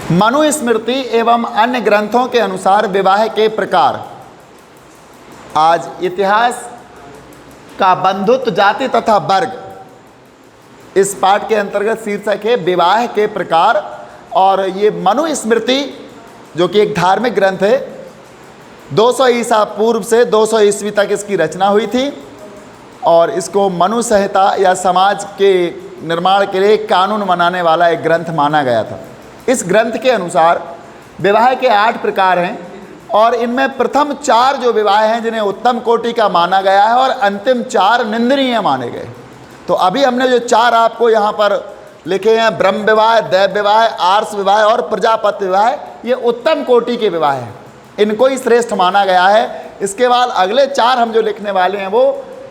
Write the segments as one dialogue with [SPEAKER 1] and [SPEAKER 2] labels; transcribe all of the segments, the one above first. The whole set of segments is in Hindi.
[SPEAKER 1] मनुस्मृति एवं अन्य ग्रंथों के अनुसार विवाह के प्रकार। आज इतिहास का बंधुत्व, जाति तथा वर्ग, इस पाठ के अंतर्गत शीर्षक है विवाह के प्रकार। और ये मनुस्मृति जो कि एक धार्मिक ग्रंथ है, 200 ईसा पूर्व से 200 ईस्वी तक इसकी रचना हुई थी और इसको मनु संहिता या समाज के निर्माण के लिए कानून बनाने वाला एक ग्रंथ माना गया था। इस ग्रंथ के अनुसार विवाह के 8 प्रकार हैं और इनमें प्रथम 4 जो विवाह हैं जिन्हें उत्तम कोटि का माना गया है और अंतिम 4 निंदनीय माने गए। तो अभी हमने जो 4 आपको यहाँ पर लिखे हैं, ब्रह्म विवाह, दैव विवाह, आर्ष विवाह और प्रजापति विवाह, ये उत्तम कोटि के विवाह हैं, इनको ही श्रेष्ठ माना गया है। इसके बाद अगले 4 हम जो लिखने वाले हैं वो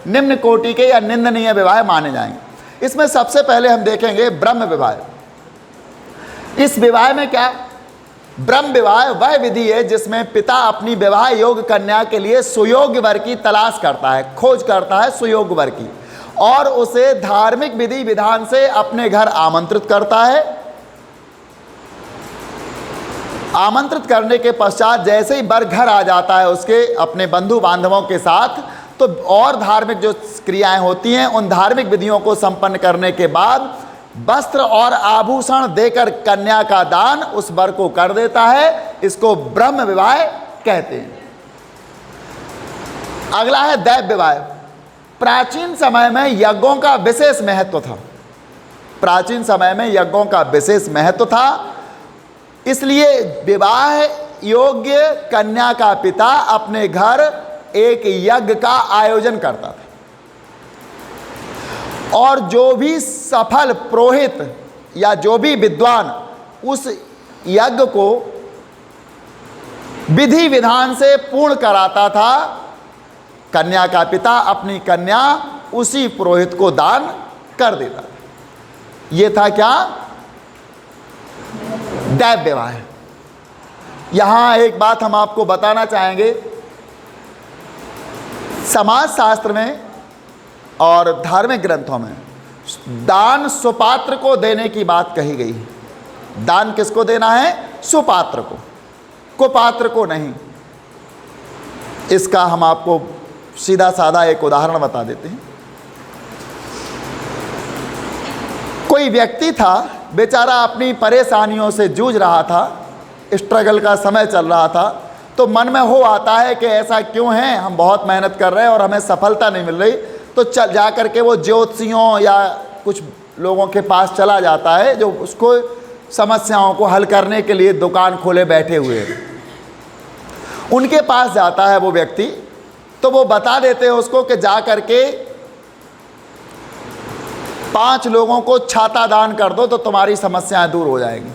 [SPEAKER 1] निम्न कोटि के या निंदनीय विवाह माने जाएंगे। इसमें सबसे पहले हम देखेंगे ब्रह्म विवाह। इस विवाह में क्या, ब्रह्म विवाह वह विधि है जिसमें पिता अपनी विवाह योग्य कन्या के लिए सुयोग्य वर की तलाश करता है, खोज करता है सुयोग्य वर की, और उसे धार्मिक विधि विधान से अपने घर आमंत्रित करता है। आमंत्रित करने के पश्चात जैसे ही वर घर आ जाता है उसके अपने बंधु बांधवों के साथ, तो और धार्मिक जो क्रियाएं होती हैं उन धार्मिक विधियों को संपन्न करने के बाद वस्त्र और आभूषण देकर कन्या का दान उस वर को कर देता है। इसको ब्रह्म विवाह कहते हैं। अगला है दैव विवाह। प्राचीन समय में यज्ञों का विशेष महत्व था। प्राचीन समय में यज्ञों का विशेष महत्व था, इसलिए विवाह योग्य कन्या का पिता अपने घर एक यज्ञ का आयोजन करता था और जो भी सफल पुरोहित या जो भी विद्वान उस यज्ञ को विधि विधान से पूर्ण कराता था, कन्या का पिता अपनी कन्या उसी पुरोहित को दान कर देता था। ये था क्या, दैव विवाह। यहां एक बात हम आपको बताना चाहेंगे, समाज शास्त्र में और धार्मिक ग्रंथों में दान सुपात्र को देने की बात कही गई है। दान किसको देना है, सुपात्र को, कुपात्र को नहीं। इसका हम आपको सीधा साधा एक उदाहरण बता देते हैं। कोई व्यक्ति था, बेचारा अपनी परेशानियों से जूझ रहा था, स्ट्रगल का समय चल रहा था, तो मन में हो आता है कि ऐसा क्यों है, हम बहुत मेहनत कर रहे हैं और हमें सफलता नहीं मिल रही। तो चल जा कर के वो ज्योतिषियों या कुछ लोगों के पास चला जाता है जो उसको समस्याओं को हल करने के लिए दुकान खोले बैठे हुए हैं। उनके पास जाता है वो व्यक्ति, तो वो बता देते हैं उसको कि जा कर के 5 लोगों को छाता दान कर दो तो तुम्हारी समस्याएं दूर हो जाएंगी।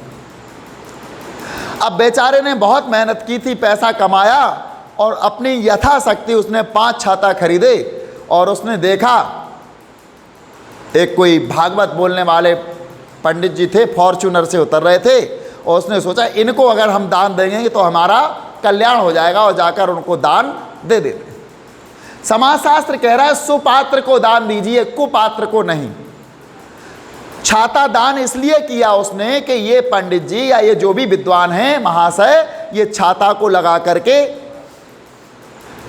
[SPEAKER 1] अब बेचारे ने बहुत मेहनत की थी, पैसा कमाया और अपनी यथाशक्ति उसने 5 छाता खरीदे और उसने देखा एक कोई भागवत बोलने वाले पंडित जी थे, फॉर्च्यूनर से उतर रहे थे, और उसने सोचा इनको अगर हम दान देंगे तो हमारा कल्याण हो जाएगा, और जाकर उनको दान दे देते। समाजशास्त्र कह रहा है सुपात्र को दान दीजिए, कुपात्र को नहीं। छाता दान इसलिए किया उसने कि ये पंडित जी या ये जो भी विद्वान हैं महाशय, ये छाता को लगा करके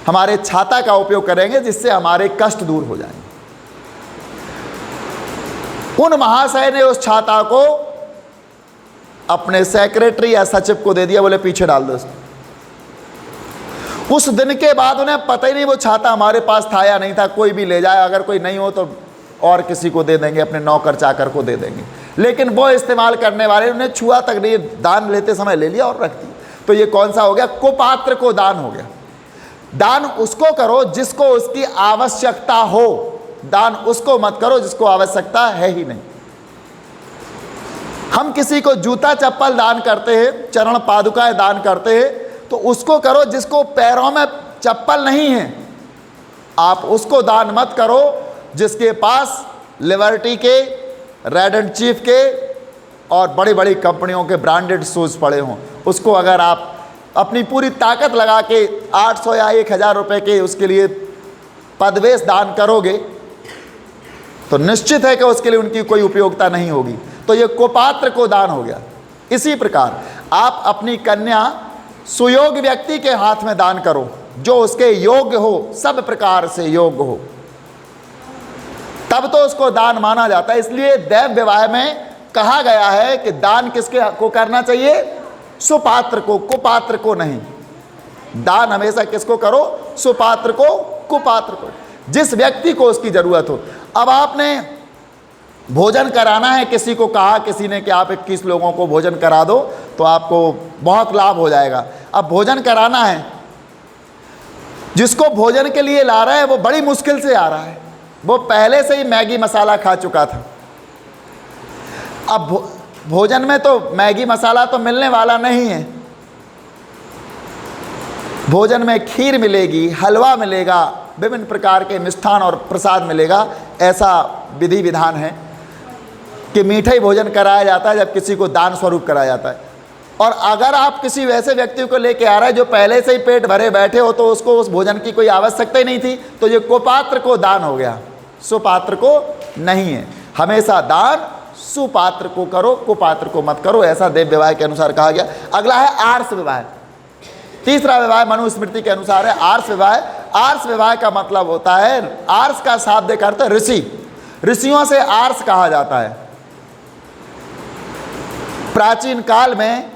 [SPEAKER 1] हमारे छाता का उपयोग करेंगे जिससे हमारे कष्ट दूर हो जाएंगे। उन महाशय ने उस छाता को अपने सेक्रेटरी या सचिव को दे दिया, बोले पीछे डाल दो। उस दिन के बाद उन्हें पता ही नहीं वो छाता हमारे पास था या नहीं था, कोई भी ले जाए, अगर कोई नहीं हो तो और किसी को दे देंगे, अपने नौकर चाकर को दे देंगे, लेकिन वो इस्तेमाल करने वाले उन्हें छुआ तक नहीं, दान लेते समय ले लिया और रख दिया। तो ये कौन सा हो गया, कुपात्र को दान हो गया। दान उसको करो जिसको उसकी आवश्यकता हो, दान उसको मत करो जिसको आवश्यकता है ही नहीं। हम किसी को जूता चप्पल दान करते हैं, चरण पादुकाएं दान करते हैं, तो उसको करो जिसको पैरों में चप्पल नहीं है। आप उसको दान मत करो जिसके पास लिबर्टी के, रेड एंड चीफ के और बड़ी बड़ी कंपनियों के ब्रांडेड शूज़ पड़े हों। उसको अगर आप अपनी पूरी ताकत लगा के 800 या 1000 रुपये के उसके लिए पदवेश दान करोगे तो निश्चित है कि उसके लिए उनकी कोई उपयोगिता नहीं होगी। तो ये कुपात्र को दान हो गया। इसी प्रकार आप अपनी कन्या सुयोग्य व्यक्ति के हाथ में दान करो, जो उसके योग्य हो, सब प्रकार से योग्य हो, तब तो उसको दान माना जाता है। इसलिए दैव विवाह में कहा गया है कि दान किसके को करना चाहिए? सुपात्र को, कुपात्र को नहीं। दान हमेशा किसको करो? सुपात्र को, कुपात्र को, जिस व्यक्ति को उसकी जरूरत हो। अब आपने भोजन कराना है, किसी को कहा किसी ने कि आप 21 लोगों को भोजन करा दो तो आपको बहुत लाभ हो जाएगा। अब भोजन कराना है, जिसको भोजन के लिए ला रहा है वो बड़ी मुश्किल से आ रहा है, वो पहले से ही मैगी मसाला खा चुका था। अब भोजन में तो मैगी मसाला तो मिलने वाला नहीं है, भोजन में खीर मिलेगी, हलवा मिलेगा, विभिन्न प्रकार के मिष्ठान और प्रसाद मिलेगा। ऐसा विधि विधान है कि मीठा ही भोजन कराया जाता है जब किसी को दान स्वरूप कराया जाता है। और अगर आप किसी वैसे व्यक्ति को लेके आ रहे हैं जो पहले से ही पेट भरे बैठे हो, तो उसको उस भोजन की कोई आवश्यकता ही नहीं थी, तो ये कुपात्र को दान हो गया, सुपात्र को नहीं है। हमेशा दान सुपात्र को करो, कुपात्र को मत करो, ऐसा देव विवाह के अनुसार कहा गया। अगला है आर्ष विवाह। तीसरा विवाह मनुस्मृति के अनुसार है आर्ष विवाह। आर्ष विवाह का मतलब होता है, आर्ष का शाब्दिक अर्थ ऋषि, ऋषियों से आर्ष कहा जाता है। प्राचीन काल में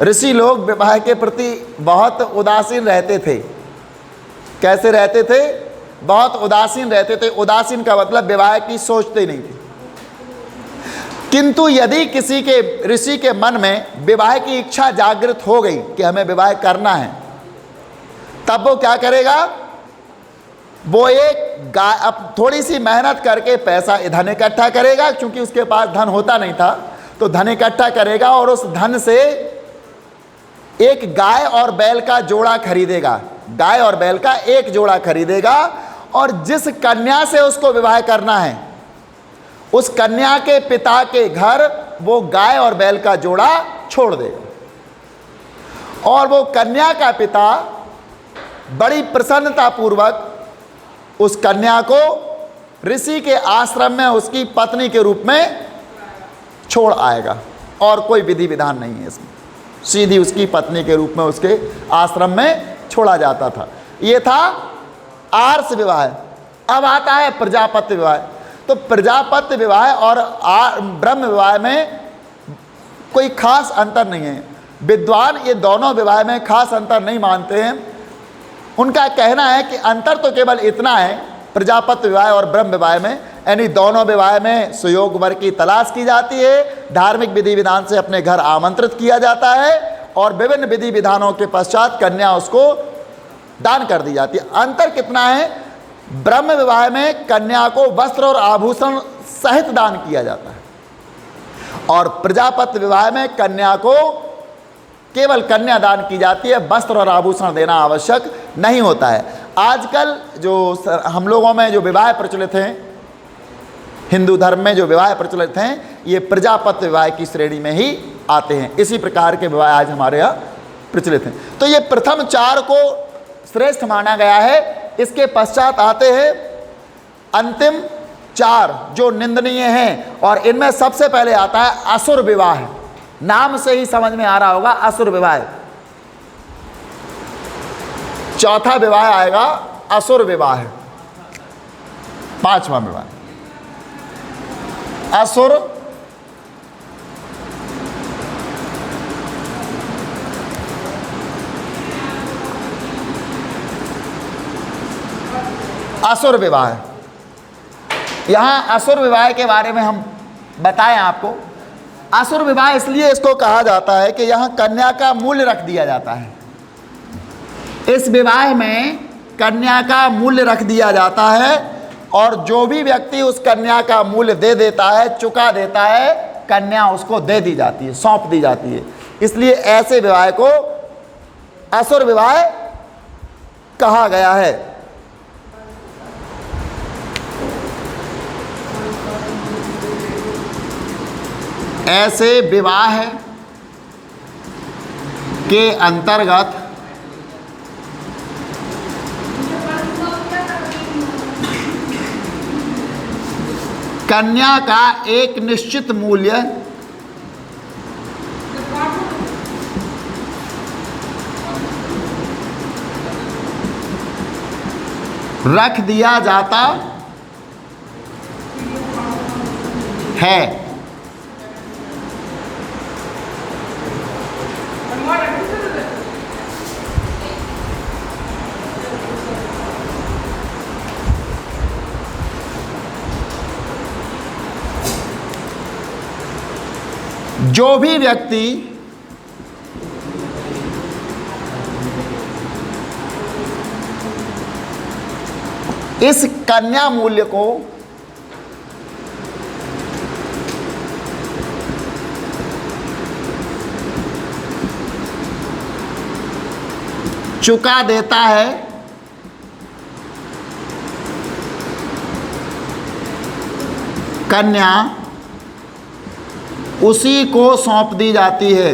[SPEAKER 1] ऋषि लोग विवाह के प्रति बहुत उदासीन रहते थे। कैसे रहते थे? बहुत उदासीन रहते थे। उदासीन का मतलब विवाह की सोचते ही नहीं थे। किंतु यदि किसी के ऋषि के मन में विवाह की इच्छा जागृत हो गई कि हमें विवाह करना है, तब वो क्या करेगा? वो एक गाय, अब थोड़ी सी मेहनत करके पैसा धन इकट्ठा करेगा, क्योंकि उसके पास धन होता नहीं था, तो धन इकट्ठा करेगा और उस धन से एक गाय और बैल का जोड़ा खरीदेगा, गाय और बैल का एक जोड़ा खरीदेगा, और जिस कन्या से उसको विवाह करना है उस कन्या के पिता के घर वो गाय और बैल का जोड़ा छोड़ देगा। और वो कन्या का पिता बड़ी प्रसन्नता पूर्वक उस कन्या को ऋषि के आश्रम में उसकी पत्नी के रूप में छोड़ आएगा। और कोई विधि विधान नहीं है इसमें, सीधी उसकी पत्नी के रूप में उसके आश्रम में छोड़ा जाता था। ये था आर्ष विवाह। अब आता है प्रजापत्य विवाह। तो प्रजापत्य विवाह और ब्रह्म विवाह में कोई खास अंतर नहीं है। विद्वान ये दोनों विवाह में खास अंतर नहीं मानते हैं। उनका कहना है कि अंतर तो केवल इतना है प्रजापत्य विवाह और ब्रह्म विवाह में, यानी दोनों विवाह में सुयोग वर की तलाश की जाती है, धार्मिक विधि विधान से अपने घर आमंत्रित किया जाता है, और विभिन्न विधि विधानों के पश्चात कन्या उसको दान कर दी जाती है। अंतर कितना है? ब्रह्म विवाह में कन्या को वस्त्र और आभूषण सहित दान किया जाता है, और प्रजापत्य विवाह में कन्या को केवल कन्या दान की जाती है, वस्त्र और आभूषण देना आवश्यक नहीं होता है। आजकल जो हम लोगों में जो विवाह प्रचलित हैं, हिंदू धर्म में जो विवाह प्रचलित हैं, ये प्रजापत्य विवाह की श्रेणी में ही आते हैं। इसी प्रकार के विवाह आज हमारे यहाँ प्रचलित हैं। तो ये प्रथम चार को श्रेष्ठ माना गया है। इसके पश्चात आते हैं अंतिम चार जो निंदनीय हैं, और इनमें सबसे पहले आता है असुर विवाह। नाम से ही समझ में आ रहा होगा असुर विवाह। चौथा विवाह आएगा असुर विवाह। पांचवा विवाह असुर असुर विवाह। यहाँ असुर विवाह के बारे में हम बताएं आपको। असुर विवाह इसलिए इसको कहा जाता है कि यहाँ कन्या का मूल्य रख दिया जाता है। इस विवाह में कन्या का मूल्य रख दिया जाता है, और जो भी व्यक्ति उस कन्या का मूल्य दे देता है, चुका देता है, कन्या उसको दे दी जाती है, सौंप दी जाती है। इसलिए ऐसे विवाह को असुर विवाह कहा गया है। ऐसे विवाह के अंतर्गत कन्या का एक निश्चित मूल्य रख दिया जाता है। जो भी व्यक्ति इस कन्या मूल्य को चुका देता है, कन्या उसी को सौंप दी जाती है।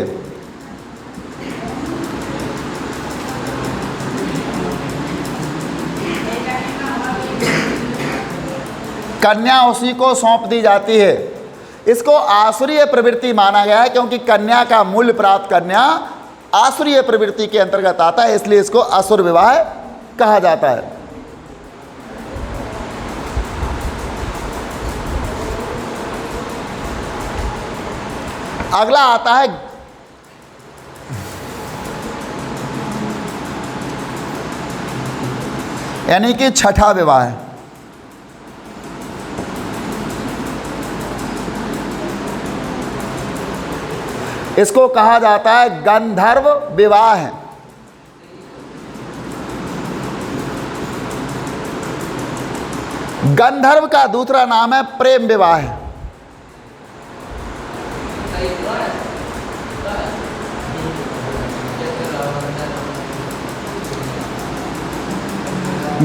[SPEAKER 1] कन्या उसी को सौंप दी जाती है। इसको आसुरीय प्रवृत्ति माना गया है क्योंकि कन्या का मूल्य प्राप्त करना आसुरीय प्रवृत्ति के अंतर्गत आता है, इसलिए इसको असुर विवाह कहा जाता है। अगला आता है यानी कि छठा विवाह। इसको कहा जाता है गंधर्व विवाह। गंधर्व का दूसरा नाम है प्रेम विवाह।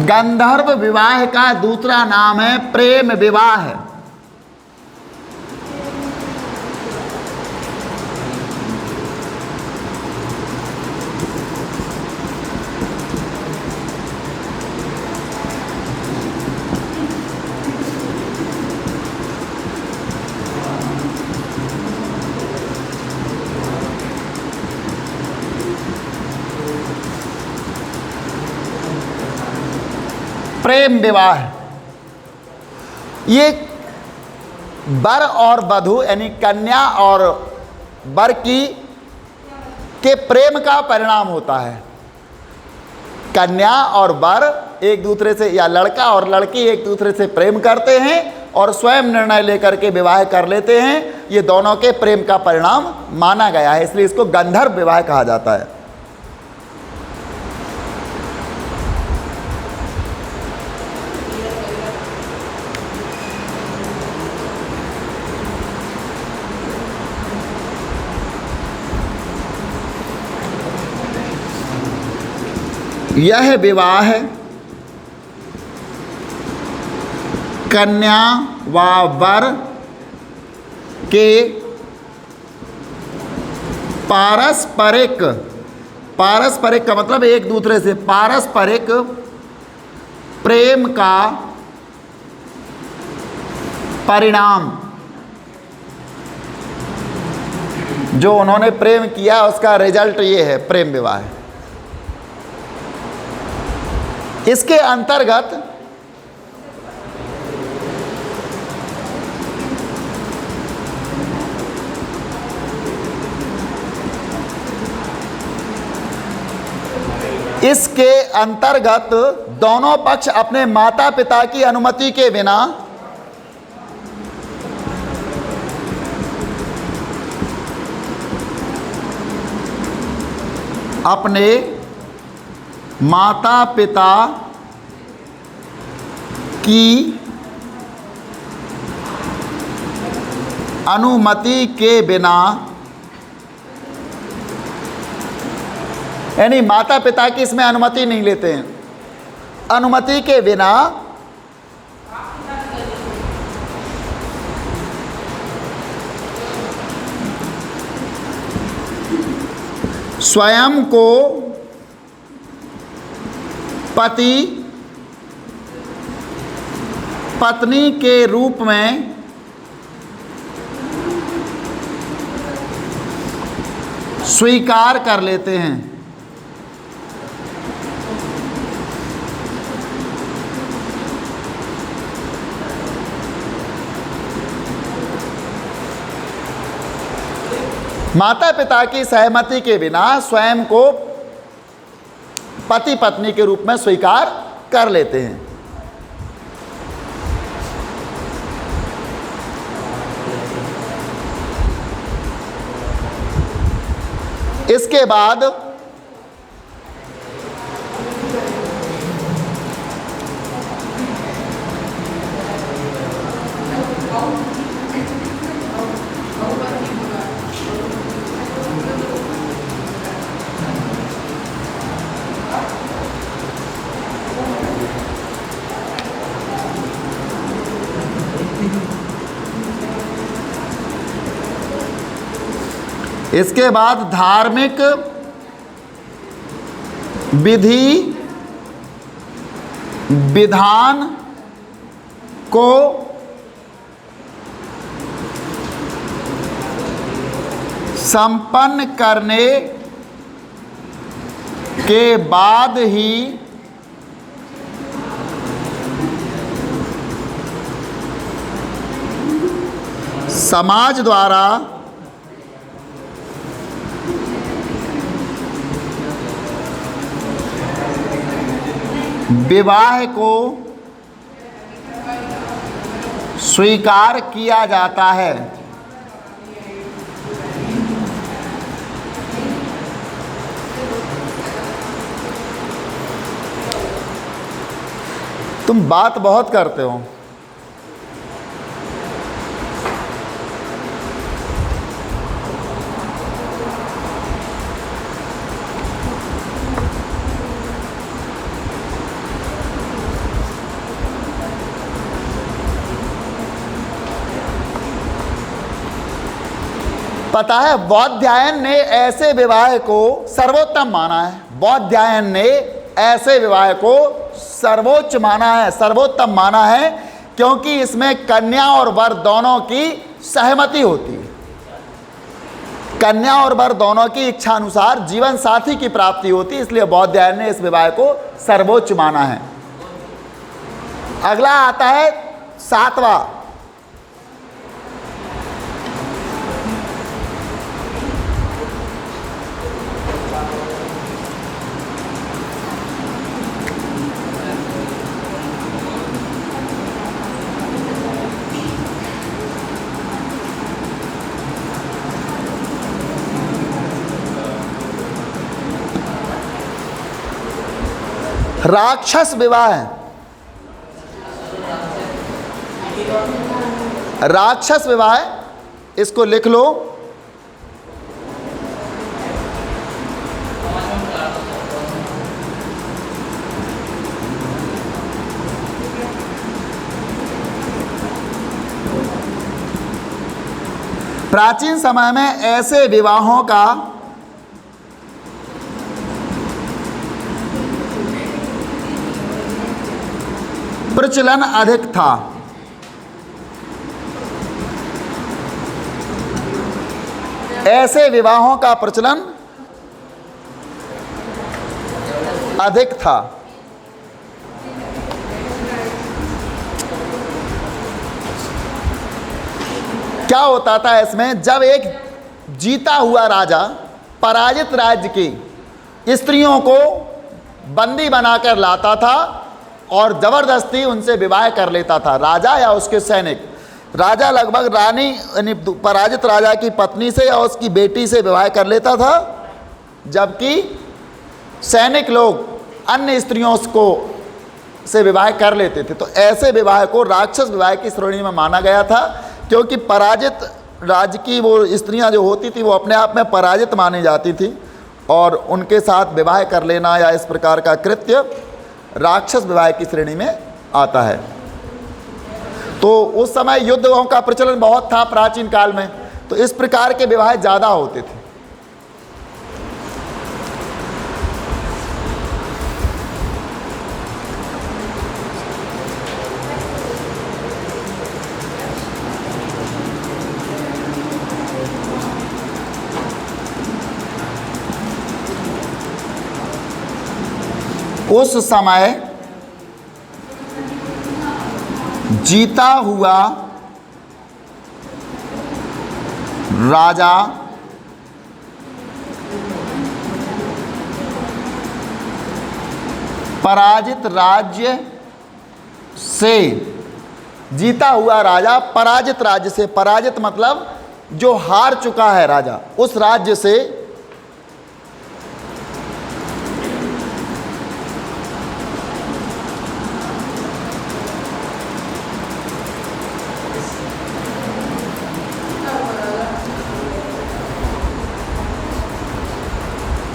[SPEAKER 1] गंधर्व विवाह का दूसरा नाम है प्रेम विवाह। प्रेम विवाह ये वर और वधू यानी कन्या और वर के प्रेम का परिणाम होता है। कन्या और वर एक दूसरे से या लड़का और लड़की एक दूसरे से प्रेम करते हैं और स्वयं निर्णय लेकर के विवाह कर लेते हैं। ये दोनों के प्रेम का परिणाम माना गया है, इसलिए इसको गंधर्व विवाह कहा जाता है। यह विवाह कन्या व वर के पारस्परिक का मतलब एक दूसरे से पारस्परिक प्रेम का परिणाम, जो उन्होंने प्रेम किया उसका रिजल्ट ये है प्रेम विवाह। इसके अंतर्गत दोनों पक्ष अपने माता पिता की अनुमति के बिना अपने माता पिता की अनुमति के बिना, यानी माता पिता की इसमें अनुमति नहीं लेते हैं, अनुमति के बिना स्वयं को पति पत्नी के रूप में स्वीकार कर लेते हैं। माता पिता की सहमति के बिना स्वयं को पति पत्नी के रूप में स्वीकार कर लेते हैं। इसके बाद धार्मिक विधि विधान को संपन्न करने के बाद ही समाज द्वारा विवाह को स्वीकार किया जाता है। तुम बात बहुत करते हो। पता है, बौद्धायन ने ऐसे विवाह को सर्वोत्तम माना है। बौद्धायन ने ऐसे विवाह को सर्वोच्च माना है, सर्वोत्तम माना है, क्योंकि इसमें कन्या और वर दोनों की सहमति होती है। कन्या और वर दोनों की इच्छा अनुसार जीवन साथी की प्राप्ति होती है, इसलिए बौद्धायन ने इस विवाह को सर्वोच्च माना है। अगला आता है 7वां, राक्षस विवाह है। राक्षस विवाह है, इसको लिख लो। प्राचीन समय में ऐसे विवाहों का प्रचलन अधिक था। ऐसे विवाहों का प्रचलन अधिक था। क्या होता था इसमें, जब एक जीता हुआ राजा पराजित राज्य की स्त्रियों को बंदी बनाकर लाता था और जबरदस्ती उनसे विवाह कर लेता था, राजा या उसके सैनिक। राजा लगभग रानी यानी पराजित राजा की पत्नी से या उसकी बेटी से विवाह कर लेता था, जबकि सैनिक लोग अन्य स्त्रियों को से विवाह कर लेते थे। तो ऐसे विवाह को राक्षस विवाह की श्रेणी में माना गया था, क्योंकि पराजित राज्य की वो स्त्रियां जो होती थी वो अपने आप में पराजित मानी जाती थी, और उनके साथ विवाह कर लेना या इस प्रकार का कृत्य राक्षस विवाह की श्रेणी में आता है। तो उस समय युद्धों का प्रचलन बहुत था प्राचीन काल में, तो इस प्रकार के विवाह ज़्यादा होते थे। उस समय जीता हुआ राजा पराजित राज्य से जीता हुआ राजा पराजित राज्य से, पराजित मतलब जो हार चुका है राजा, उस राज्य से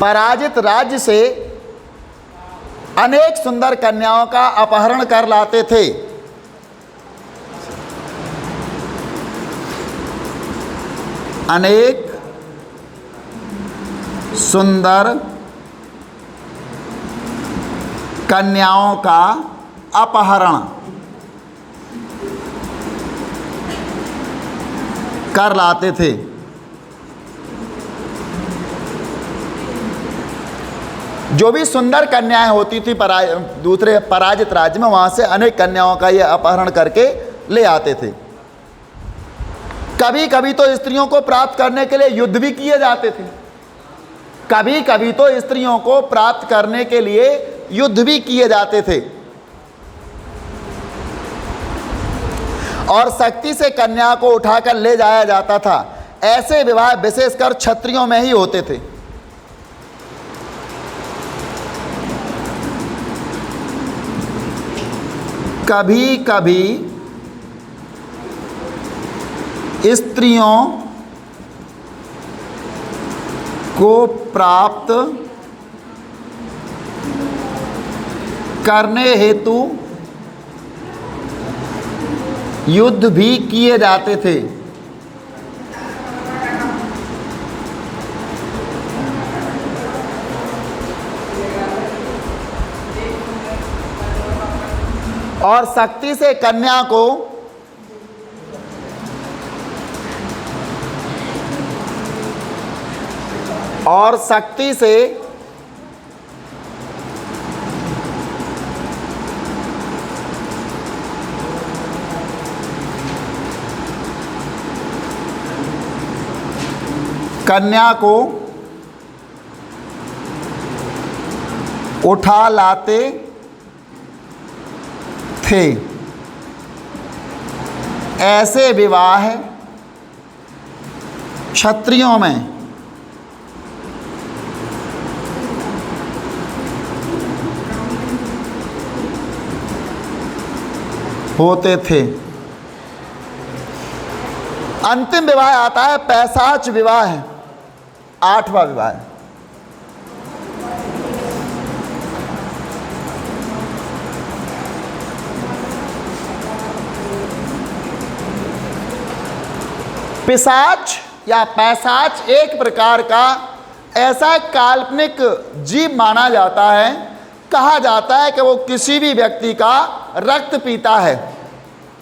[SPEAKER 1] पराजित राज्य से अनेक सुंदर कन्याओं का अपहरण कर लाते थे। अनेक सुंदर कन्याओं का अपहरण कर लाते थे। जो भी सुंदर कन्याएं होती थी दूसरे पराजित राज्य में, वहां से अनेक कन्याओं का ये अपहरण करके ले आते थे। कभी कभी तो स्त्रियों को प्राप्त करने के लिए युद्ध भी किए जाते थे। कभी कभी तो स्त्रियों को प्राप्त करने के लिए युद्ध भी किए जाते थे। और शक्ति से कन्या को उठाकर ले जाया जाता था। ऐसे विवाह विशेषकर क्षत्रियों में ही होते थे। कभी कभी स्त्रियों को प्राप्त करने हेतु युद्ध भी किए जाते थे। और शक्ति से कन्या को कन्या को उठा लाते थे। ऐसे विवाह क्षत्रियों में होते थे। अंतिम विवाह आता है पैशाच विवाह, 8वां विवाह। पिशाच या पैशाच एक प्रकार का ऐसा काल्पनिक जीव माना जाता है। कहा जाता है कि वो किसी भी व्यक्ति का रक्त पीता है,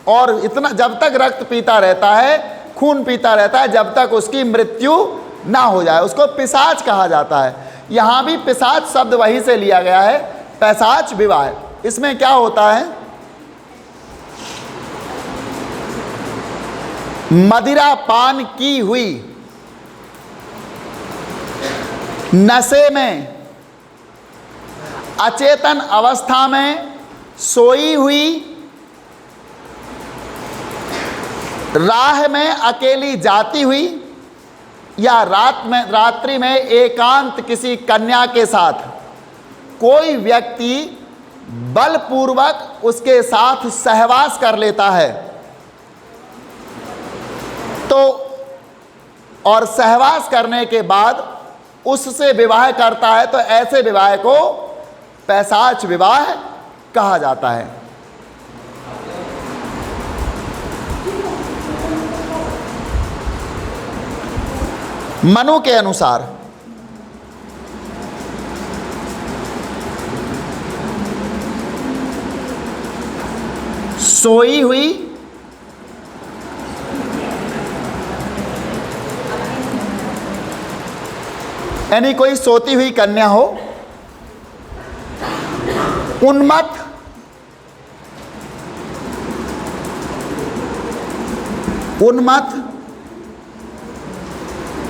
[SPEAKER 1] और इतना जब तक रक्त पीता रहता है, खून पीता रहता है, जब तक उसकी मृत्यु ना हो जाए, उसको पिशाच कहा जाता है। यहाँ भी पिशाच शब्द वहीं से लिया गया है, पैशाच विवाह। इसमें क्या होता है, मदिरा पान की हुई, नशे में, अचेतन अवस्था में सोई हुई, राह में अकेली जाती हुई, या रात्रि में एकांत किसी कन्या के साथ कोई व्यक्ति बलपूर्वक उसके साथ सहवास कर लेता है, तो और सहवास करने के बाद उससे विवाह करता है, तो ऐसे विवाह को पैशाच विवाह कहा जाता है। मनु के अनुसार सोई हुई यानी कोई सोती हुई कन्या हो, उन्मत्त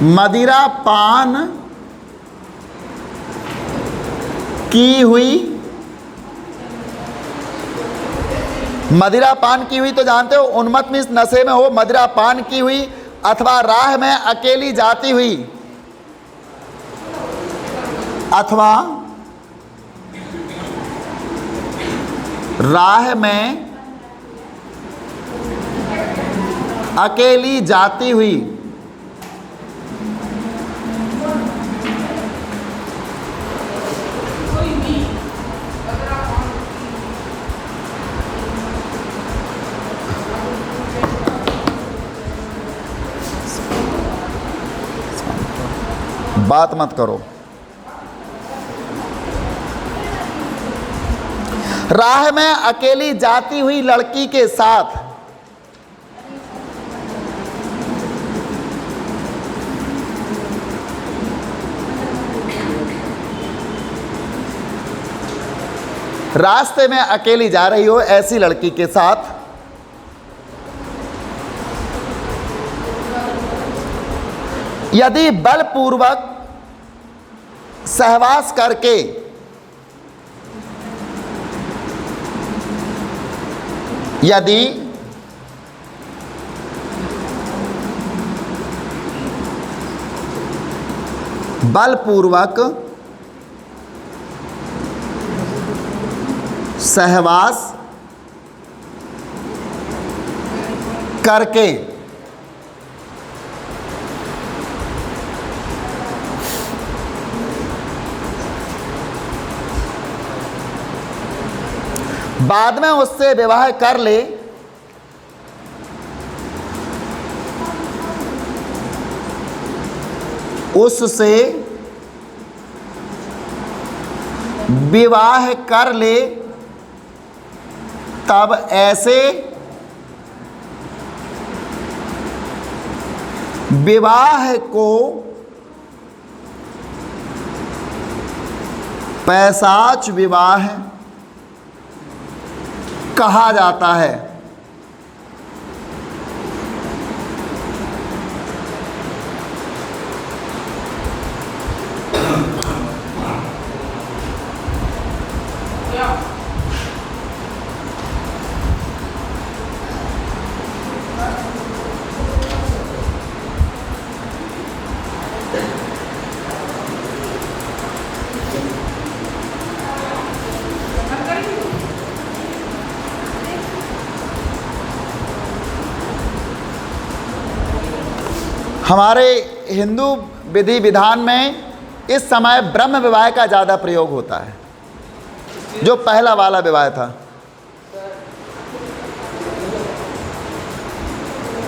[SPEAKER 1] मदिरा पान की हुई मदिरा पान की हुई तो जानते हो, उन्मत्त मीन्स नशे में हो, मदिरा पान की हुई, अथवा राह में अकेली जाती हुई, अथवा राह में अकेली जाती हुई। बात मत करो। राह में अकेली जाती हुई लड़की के साथ रास्ते में अकेली जा रही हो ऐसी लड़की के साथ यदि बलपूर्वक सहवास करके यदि बलपूर्वक सहवास करके बाद में उससे विवाह कर ले, उससे विवाह कर ले, तब ऐसे विवाह को पैशाच विवाह कहा जाता है। हमारे हिंदू विधि विधान में इस समय ब्रह्म विवाह का ज़्यादा प्रयोग होता है, जो पहला वाला विवाह था।